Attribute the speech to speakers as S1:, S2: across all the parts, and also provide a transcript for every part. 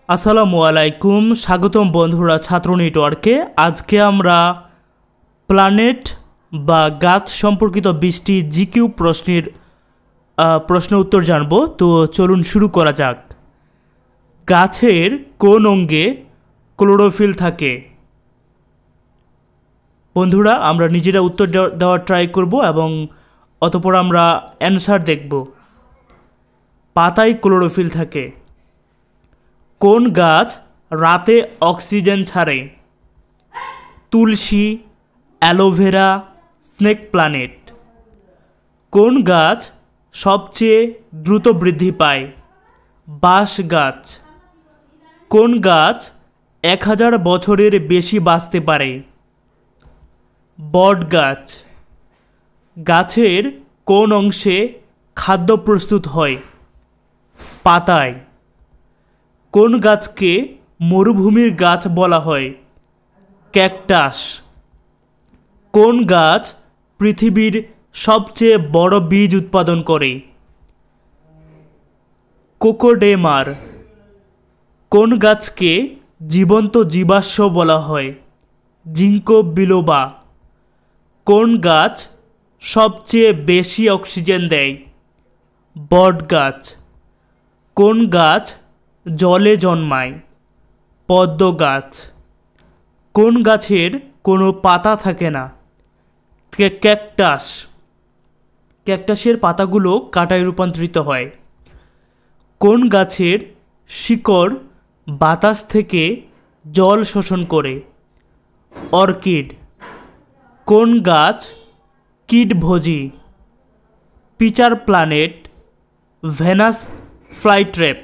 S1: আসসালামু আলাইকুম, স্বাগতম বন্ধুরা ছাত্র নেটওয়ার্কে। আজকে আমরা প্ল্যানেট বা গাছ সম্পর্কিত 20টি জিকিউ প্রশ্নের প্রশ্ন উত্তর জানব। তো চলুন শুরু করা যাক। গাছের কোন অঙ্গে ক্লোরোফিল থাকে? বন্ধুরা, আমরা নিজেরা উত্তর দেওয়ার ট্রাই করব এবং অতঃপর আমরা অ্যান্সার দেখব। পাতায় ক্লোরোফিল থাকে। কোন গাছ রাতে অক্সিজেন ছাড়ে? তুলসী, অ্যালোভেরা, স্নেক প্ল্যান্ট। কোন গাছ সবচেয়ে দ্রুত বৃদ্ধি পায়? বাঁশ গাছ। কোন গাছ 1000 বছরের বেশি বাঁচতে পারে? বট গাছ। গাছের কোন অংশে খাদ্য প্রস্তুত হয়? পাতায়। কোন গাছকে মরুভূমির গাছ বলা হয়? ক্যাকটাস। কোন গাছ পৃথিবীর সবচেয়ে বড় বীজ উৎপাদন করে? কোকোডেমার। কোন গাছকে জীবন্ত জীবাশ্ম বলা হয়? জিঙ্কো বিলোবা। কোন গাছ সবচেয়ে বেশি অক্সিজেন দেয়? বট গাছ। কোন গাছ জলে জন্মায়? পদ্ম গাছ। কোন গাছের কোনো পাতা থাকে না? ক্যাকটাস। ক্যাকটাসের পাতাগুলো কাঁটায় রূপান্তরিত হয়। কোন গাছের শিকড় বাতাস থেকে জল শোষণ করে? অর্কিড। কোন গাছ কীটভোজী? Pitcher plant, Venus flytrap.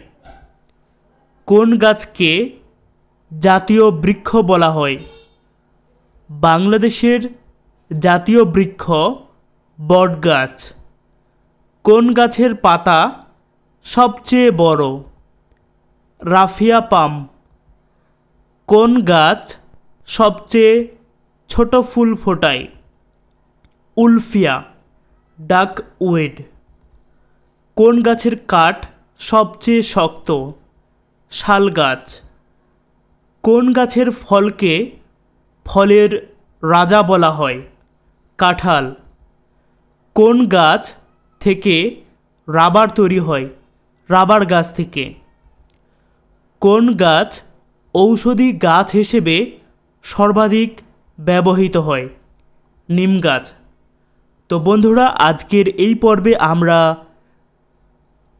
S1: কোন গাছকে জাতীয় বৃক্ষ বলা হয়? বাংলাদেশের জাতীয় বৃক্ষ বটগাছ। কোন গাছের পাতা সবচেয়ে বড়? রাফিয়া পাম। কোন গাছ সবচেয়ে ছোট ফুল ফোটায়? Wolffia, duckweed. কোন গাছের কাঠ সবচেয়ে শক্ত? শাল গাছ। কোন গাছের ফলকে ফলের রাজা বলা হয়? কাঁঠাল। কোন গাছ থেকে রাবার তৈরি হয়? রাবার গাছ থেকে। কোন গাছ ঔষধি গাছ হিসেবে সর্বাধিক ব্যবহৃত হয়? নিম গাছ। তো বন্ধুরা, আজকের এই পর্বে আমরা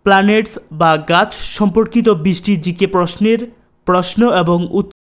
S1: প্ল্যানেটস বা গাছ সম্পর্কিত 20টি জিকে প্রশ্নের প্রশ্ন এবং উত্তর